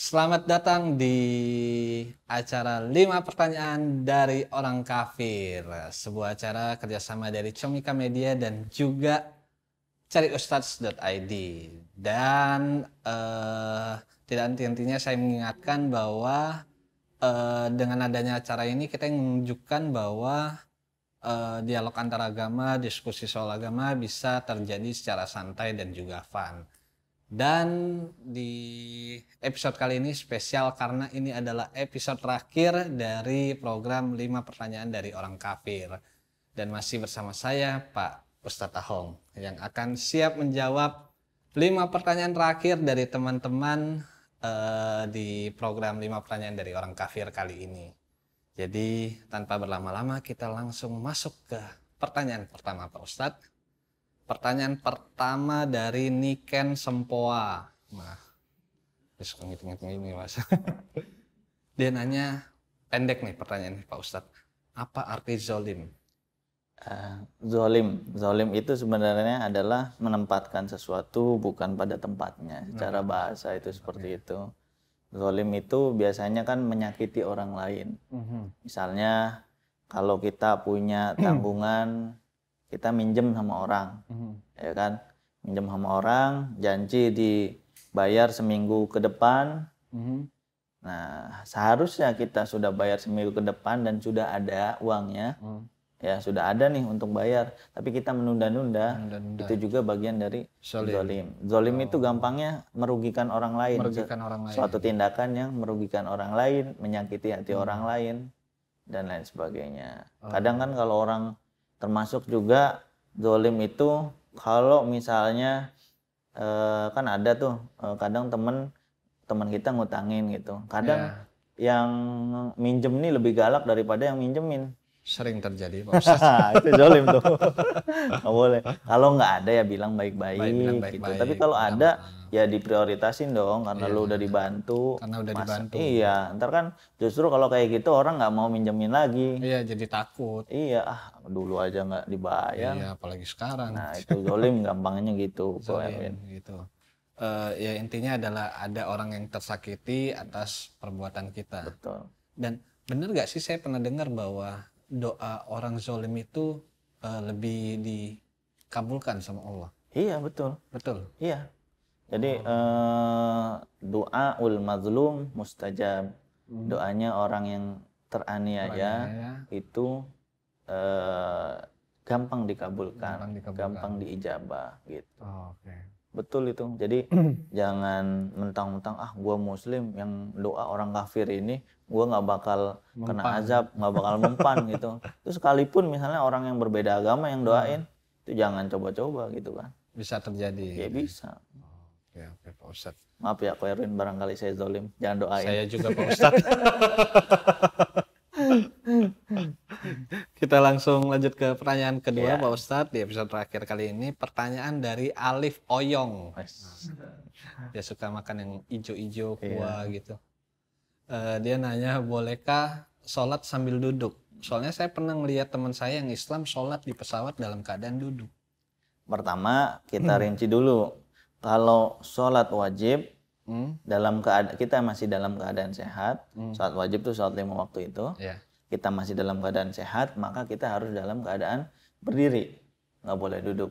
Selamat datang di acara 5 pertanyaan dari orang kafir. Sebuah acara kerjasama dari Comika Media dan juga cariustadz.id. Dan tidak henti-hentinya saya mengingatkan bahwa dengan adanya acara ini kita ingin menunjukkan bahwa dialog antar agama, diskusi soal agama bisa terjadi secara santai dan juga fun. Dan di episode kali ini spesial karena ini adalah episode terakhir dari program 5 pertanyaan dari orang kafir. Dan masih bersama saya Pak Ustadz Ahong yang akan siap menjawab 5 pertanyaan terakhir dari teman-teman di program 5 pertanyaan dari orang kafir kali ini. Jadi tanpa berlama-lama kita langsung masuk ke pertanyaan pertama Pak Ustadz. Pertanyaan pertama dari Niken Sempoa. Nah, suka ngitung-ngitung ini mas. Dia nanya, pendek nih pertanyaan Pak Ustadz. Apa arti zolim? Zolim itu sebenarnya adalah menempatkan sesuatu bukan pada tempatnya. Secara bahasa itu seperti itu. Zolim itu biasanya kan menyakiti orang lain. Misalnya kalau kita punya tanggungan, kita minjem sama orang, ya kan? Minjem sama orang, janji dibayar seminggu ke depan. Nah, seharusnya kita sudah bayar seminggu ke depan dan sudah ada uangnya, ya sudah ada nih untuk bayar. Tapi kita menunda-nunda, itu juga bagian dari zolim. Zolim itu gampangnya merugikan orang lain. Suatu tindakan yang merugikan orang lain, menyakiti hati orang lain, dan lain sebagainya. Kadang kan kalau orang termasuk juga zolim itu kalau misalnya kan ada tuh kadang teman kita ngutangin gitu. Kadang yang minjem nih lebih galak daripada yang minjemin. Sering terjadi Pak Ustadz. Itu zolim tuh. Nggak boleh. Kalau nggak ada ya bilang baik-baik gitu. Tapi kalau ada ya diprioritasin dong karena lu udah dibantu. Karena udah dibantu. Iya, ntar kan justru kalau kayak gitu orang nggak mau minjemin lagi. Iya, jadi takut. Iya, dulu aja nggak dibayar. Iya, apalagi sekarang. Nah itu zolim gampangnya gitu. Zolim gitu. Ya intinya adalah ada orang yang tersakiti atas perbuatan kita. Betul. Dan benar nggak sih saya pernah dengar bahwa doa orang zolim itu lebih dikabulkan sama Allah? Iya betul. Betul. Iya. Jadi doa ul mazlum mustajab. Doanya orang yang teraniaya itu gampang dikabulkan, gampang diijabah gitu. Betul itu. Jadi jangan mentang-mentang gua muslim yang doa orang kafir ini gua nggak bakal kena azab, nggak bakal mempan gitu. Itu sekalipun misalnya orang yang berbeda agama yang doain itu jangan coba-coba gitu kan. Bisa terjadi. Ya bisa. Oke Pak Ustadz. Maaf ya Ko Erwin, barangkali saya zolim. Jangan doain. Saya juga Pak Ustadz. Kita langsung lanjut ke pertanyaan kedua Pak Ustadz di episode terakhir kali ini. Pertanyaan dari Alif Oyong. Dia suka makan yang ijo-ijo kuah gitu. Dia nanya, bolehkah sholat sambil duduk? Soalnya saya pernah melihat teman saya yang Islam sholat di pesawat dalam keadaan duduk. Pertama kita rinci dulu. Kalau sholat wajib dalam keadaan kita masih dalam keadaan sehat, sholat wajib itu sholat 5 waktu itu. Kita masih dalam keadaan sehat, maka kita harus dalam keadaan berdiri, nggak boleh duduk.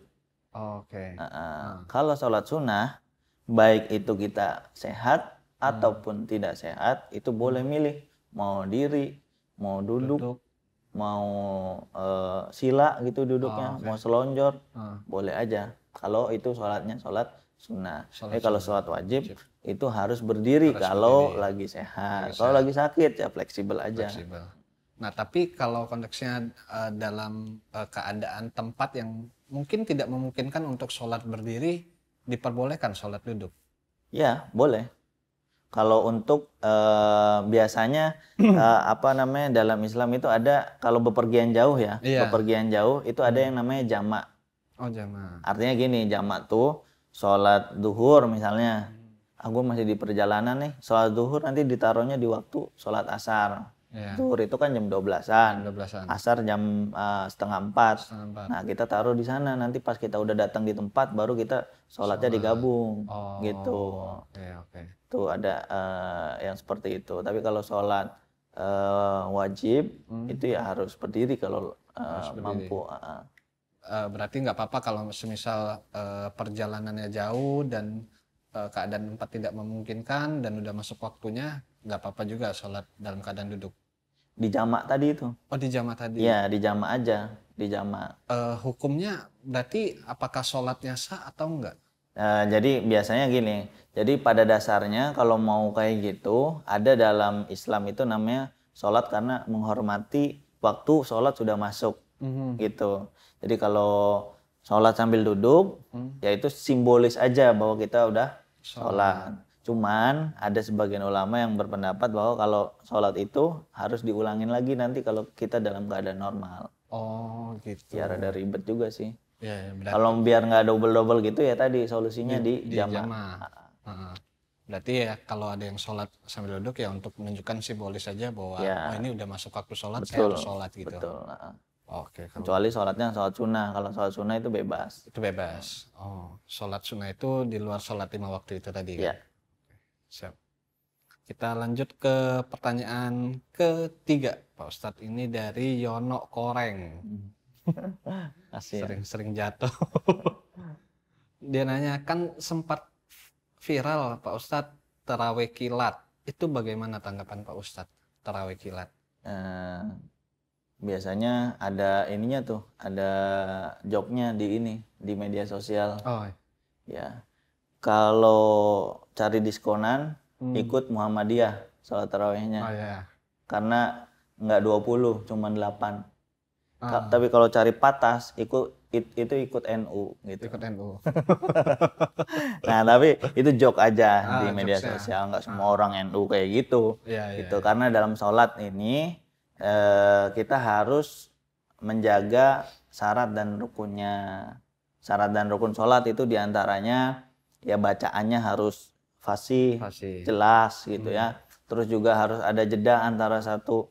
Kalau sholat sunnah, baik itu kita sehat ataupun tidak sehat, itu boleh milih mau diri, mau duduk, mau sila gitu duduknya, mau selonjor, boleh aja. Kalau itu sholatnya sholat sunnah. Kalau sholat wajib itu harus berdiri kalau lagi sehat. Kalau lagi sakit ya fleksibel aja. Nah tapi kalau konteksnya dalam keadaan tempat yang mungkin tidak memungkinkan untuk sholat berdiri, diperbolehkan sholat duduk? Ya boleh. Kalau untuk biasanya dalam Islam itu ada kalau bepergian jauh ya, bepergian jauh itu ada yang namanya jamak. Jamak. Artinya gini, jamak tuh sholat duhur misalnya, aku masih di perjalanan nih, sholat duhur nanti ditaruhnya di waktu sholat asar. Iya. Zuhur itu kan jam 12-an. 12-an. Asar jam setengah 4. Setengah 4. Nah, kita taruh di sana. Nanti pas kita udah datang di tempat baru kita sholatnya digabung. Oh, Gitu. oke. Tuh ada yang seperti itu. Tapi kalau sholat wajib itu ya harus berdiri kalau mampu. Berarti nggak apa-apa kalau semisal perjalanannya jauh dan keadaan tempat tidak memungkinkan dan udah masuk waktunya, nggak apa-apa juga sholat dalam keadaan duduk. Di jamak tadi itu. Oh, di jamak tadi. Iya, di jamak aja, di jamak. Hukumnya berarti apakah sholatnya sah atau enggak? Jadi biasanya gini, jadi pada dasarnya kalau mau kayak gitu, ada dalam Islam itu namanya sholat karena menghormati waktu sholat sudah masuk, gitu. Jadi kalau sholat sambil duduk, ya itu simbolis aja bahwa kita udah sholat. Cuman ada sebagian ulama yang berpendapat bahwa kalau sholat itu harus diulangin lagi nanti kalau kita dalam keadaan normal. Oh, gitu. Ya rada ribet juga sih. Ya, Kalau biar nggak double-double gitu ya tadi solusinya di jamak. Berarti ya kalau ada yang sholat sambil duduk ya untuk menunjukkan simbolis saja bahwa oh ini udah masuk waktu sholat, saya harus sholat gitu. Betul. Oke. Kecuali sholatnya sholat sunnah. Kalau sholat sunnah itu bebas. Itu bebas. Oh, sholat sunnah itu di luar sholat 5 waktu itu tadi kan? Iya. Siap. Kita lanjut ke pertanyaan ketiga, Pak Ustadz. Ini dari Yono Koreng. Sering jatuh. Dia nanya, kan sempat viral Pak Ustadz tarawih kilat. Itu bagaimana tanggapan Pak Ustadz tarawih kilat? Biasanya ada ininya tuh, ada joknya di media sosial. Oh. Ya. Kalau cari diskonan, ikut Muhammadiyah sholat tarawihnya. Oh ya. Karena nggak 20, cuma 8. Tapi kalau cari patas, ikut NU gitu. Ikut NU. Nah, tapi itu joke aja di media sosial, nggak semua orang NU kayak gitu. Gitu. Karena dalam sholat ini kita harus menjaga syarat dan rukunnya. Syarat dan rukun sholat itu diantaranya ya bacaannya harus fasih. Jelas gitu ya. Terus juga harus ada jeda antara satu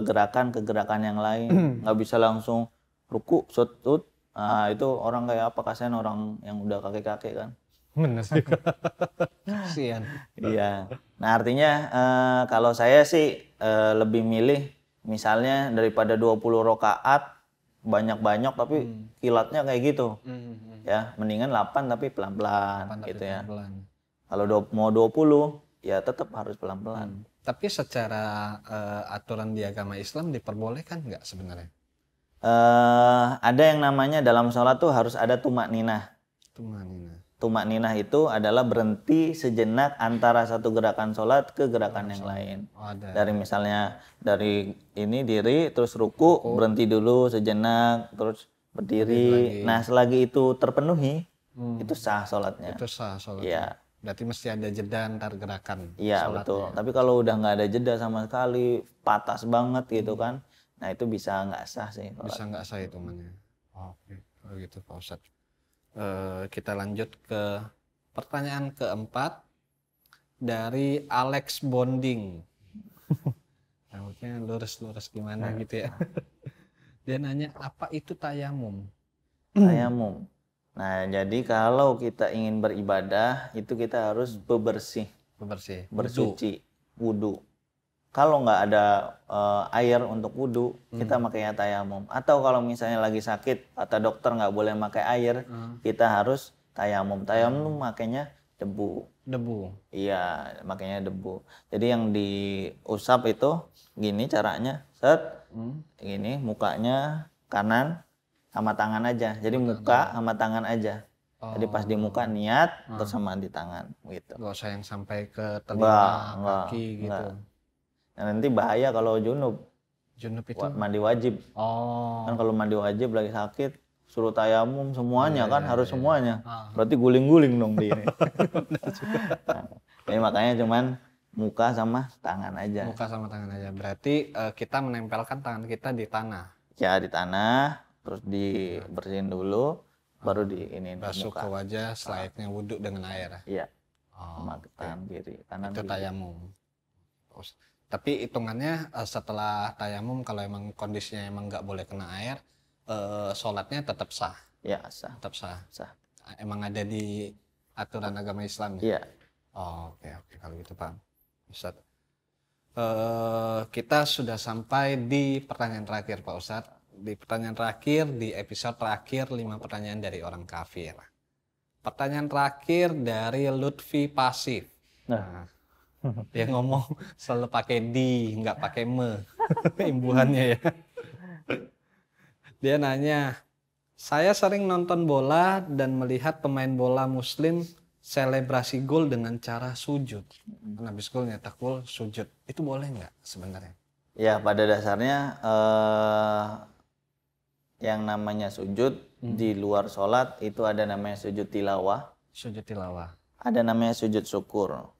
gerakan ke gerakan yang lain. Nggak bisa langsung ruku, sujud. Nah, itu orang kayak apa, kasihan orang yang udah kakek-kakek kan. Bener sih. Kasihan. Iya. Nah, artinya kalau saya sih lebih milih misalnya daripada 20 rakaat banyak-banyak tapi kilatnya kayak gitu. Ya, mendingan 8 tapi pelan-pelan gitu ya. Kalau mau 20 ya tetap harus pelan-pelan. Tapi secara aturan di agama Islam diperbolehkan nggak sebenarnya? Ada yang namanya dalam sholat tuh harus ada tumak ninah. Tumak ninah itu adalah berhenti sejenak antara satu gerakan sholat ke gerakan yang lain. Dari misalnya dari ini diri terus ruku, berhenti dulu sejenak terus berdiri. Nah, selagi itu terpenuhi itu sah sholatnya. Itu sah sholatnya. Iya. Berarti mesti ada jeda antar gerakan. Iya, betul. Tapi kalau udah nggak ada jeda sama sekali, patas banget gitu kan, nah itu bisa nggak sah sih. Bisa nggak sah itu namanya. Oke, kalau gitu Pak Ustadz. Kita lanjut ke pertanyaan keempat dari Alex Bonding. Rambutnya lurus-lurus gimana gitu ya. Dia nanya, apa itu tayamum? Tayamum. Nah, jadi kalau kita ingin beribadah, itu kita harus bersuci, wudu. Kalau nggak ada air untuk wudu, kita makanya tayamum. Atau kalau misalnya lagi sakit, kata dokter nggak boleh pakai air, kita harus tayamum. Tayamum makanya debu. Iya, makanya debu. Jadi yang diusap itu gini caranya, gini mukanya kanan sama tangan aja. Jadi muka sama tangan aja. Jadi pas di muka niat, terus sama di tangan gitu. Nggak usah yang sampai ke telinga, kaki gitu. Nah, nanti bahaya kalau junub. Junub itu mandi wajib. Kan kalau mandi wajib lagi sakit, suruh tayamum semuanya harus semuanya. Berarti guling-guling dong di ini. Jadi makanya cuman muka sama tangan aja. Muka sama tangan aja. Berarti kita menempelkan tangan kita di tanah. Ya, di tanah. Terus dibersihin dulu, baru ini basuh ke wajah selayaknya wudhu dengan air. Iya. Sama tangan kiri, kanan. Itu tayamum. Tapi hitungannya setelah tayamum kalau emang kondisinya emang nggak boleh kena air, sholatnya tetap sah. Ya, sah. Tetap sah. Sah. Emang ada di aturan agama Islam ya? Iya. Oh, oke kalau gitu Pak Ustadz. Kita sudah sampai di pertanyaan terakhir Pak Ustadz. Di pertanyaan terakhir, di episode terakhir 5 pertanyaan dari orang kafir. Pertanyaan terakhir dari Lutfi Pasif. Nah, dia ngomong selalu pakai di, nggak pakai me. Imbuhannya ya. Dia nanya, saya sering nonton bola dan melihat pemain bola muslim selebrasi gol dengan cara sujud. Habis gol nyetak gol, sujud. Itu boleh nggak sebenarnya? Ya, pada dasarnya yang namanya sujud di luar sholat itu ada namanya sujud tilawah. Sujud tilawah. Ada namanya sujud syukur.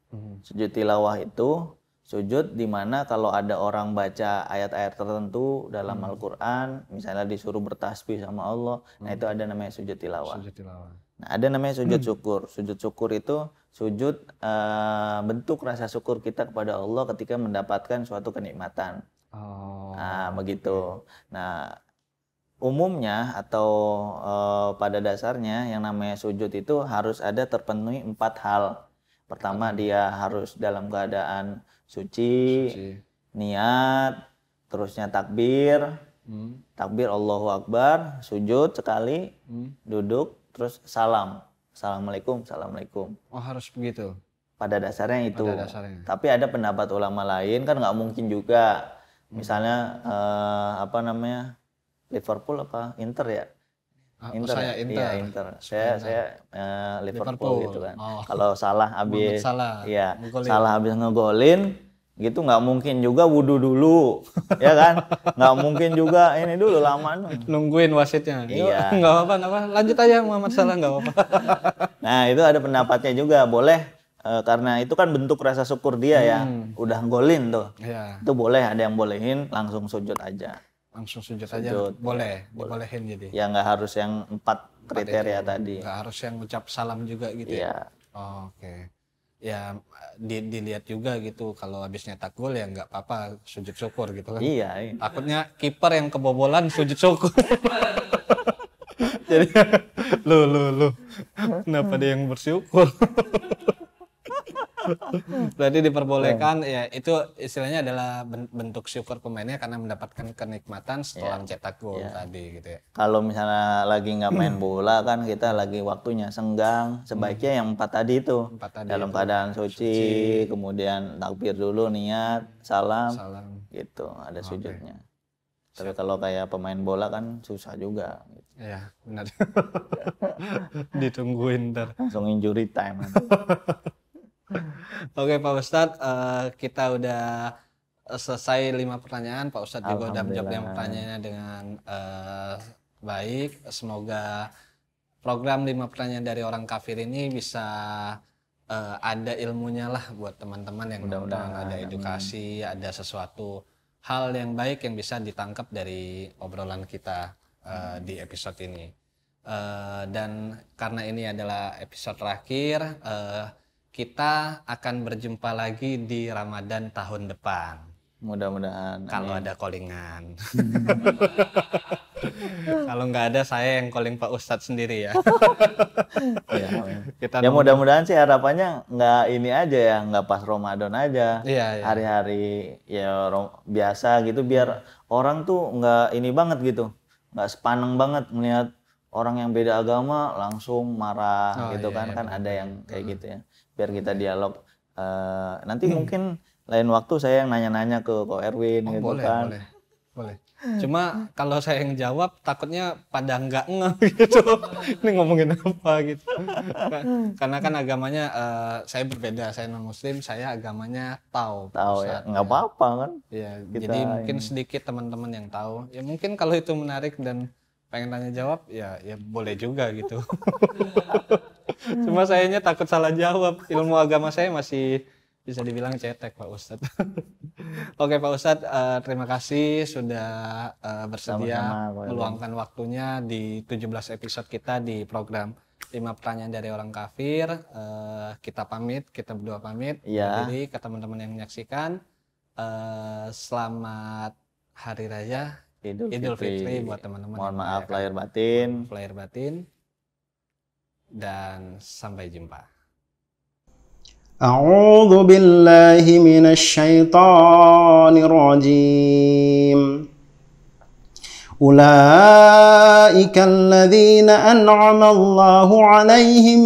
Sujud tilawah itu sujud di mana kalau ada orang baca ayat-ayat tertentu dalam Al-Quran, misalnya disuruh bertasbih sama Allah, nah itu ada namanya sujud tilawah. Sujud tilawah. Nah, ada namanya sujud syukur. Sujud syukur itu sujud bentuk rasa syukur kita kepada Allah ketika mendapatkan suatu kenikmatan. Nah, begitu. Nah, umumnya atau pada dasarnya yang namanya sujud itu harus ada terpenuhi 4 hal. Pertama, dia harus dalam keadaan suci, niat, terusnya takbir, takbir Allahu Akbar, sujud sekali, duduk, terus salam. Assalamualaikum, assalamualaikum. Oh, harus begitu? Pada dasarnya itu. Pada dasarnya. Tapi ada pendapat ulama lain, kan nggak mungkin juga. Misalnya, Liverpool apa? Inter ya? Inter. Saya Inter. Iya, Inter. Saya Liverpool gitu kan. Kalau salah habis ngegolin gitu nggak mungkin juga wudu dulu. Ya kan? Nggak mungkin juga ini dulu lama nungguin wasitnya. Iya. Nggak apa-apa. Lanjut aja Muhammad Salah, nggak apa-apa. Nah, itu ada pendapatnya juga boleh karena itu kan bentuk rasa syukur dia ya. Udah golin tuh. Iya. Itu boleh, ada yang bolehin langsung sujud aja. Langsung sujud aja boleh, dibolehin jadi. Ya nggak harus yang 4 kriteria tadi. Nggak harus yang ucap salam juga gitu ya. Oke. Ya dilihat juga gitu, kalau habis nyetak gol ya nggak apa-apa sujud syukur gitu kan. Iya. Takutnya kiper yang kebobolan sujud syukur. Jadi lu kenapa dia yang bersyukur? Berarti diperbolehkan ya, itu istilahnya adalah bentuk syukur pemainnya karena mendapatkan kenikmatan setelah mencetak gol tadi gitu ya. Kalau misalnya lagi nggak main bola kan, kita lagi waktunya senggang, sebaiknya yang 4 tadi itu. Dalam keadaan suci, kemudian takbir dulu, niat, salam. Gitu, ada sujudnya. Tapi kalau kayak pemain bola kan susah juga. Iya, benar. Ditungguin ntar. Langsung injury time. Oke Pak Ustadz, kita udah selesai 5 pertanyaan. Pak Ustadz juga udah menjawab 5 pertanyaannya dengan baik. Semoga program 5 pertanyaan dari orang kafir ini bisa ada ilmunya lah buat teman-teman yang mudah-mudahan ada edukasi, ada sesuatu hal yang baik yang bisa ditangkap dari obrolan kita di episode ini. Dan karena ini adalah episode terakhir, kita akan berjumpa lagi di Ramadan tahun depan. Mudah-mudahan. Kalau ada callingan. Kalau nggak ada, saya yang calling Pak Ustadz sendiri ya. Ya mudah-mudahan sih harapannya nggak ini aja ya, nggak pas Ramadan aja. Iya. Hari-hari ya biasa gitu, biar orang tuh nggak ini banget gitu, nggak sepaneng banget melihat orang yang beda agama langsung marah gitu kan. Kan ada yang kayak gitu ya. Biar kita dialog. Nanti mungkin lain waktu saya yang nanya-nanya ke Ko Erwin gitu kan. Boleh. Cuma kalau saya yang jawab takutnya pada nggak ngeh gitu. Ini ngomongin apa gitu. Karena kan agamanya saya berbeda, saya non muslim, saya agamanya tahu ya, nggak apa-apa kan. Ya, jadi mungkin sedikit teman-teman yang tahu. Ya mungkin kalau itu menarik dan pengen tanya jawab ya boleh juga gitu. Cuma sayanya takut salah jawab. Ilmu agama saya masih bisa dibilang cetek Pak Ustadz. Oke Pak Ustadz, terima kasih sudah bersedia meluangkan waktunya di 17 episode kita di program 5 pertanyaan dari orang kafir. Kita berdua pamit. Jadi ke teman-teman yang menyaksikan, selamat Hari Raya Idul Fitri buat teman-teman. Mohon maaf lahir batin. Lahir batin. Dan sampai jumpa. A'udzu billahi minasy syaithanir rajim. Ulaika alladzina an'ama Allahu 'alaihim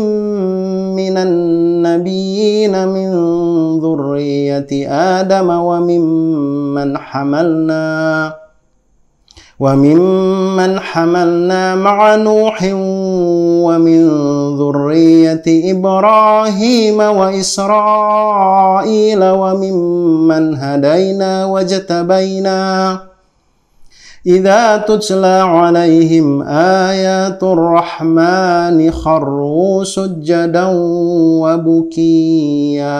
minan nabiyyin min dzurriyyati Adam wa mimman hamalna ma'a Nuhin wa min dzurriyyati Ibrahim wa Israil wa mimman hadayna wajtabaina idza tutla 'alaihim ayatur rahmani kharru sujjadan wa bukiya.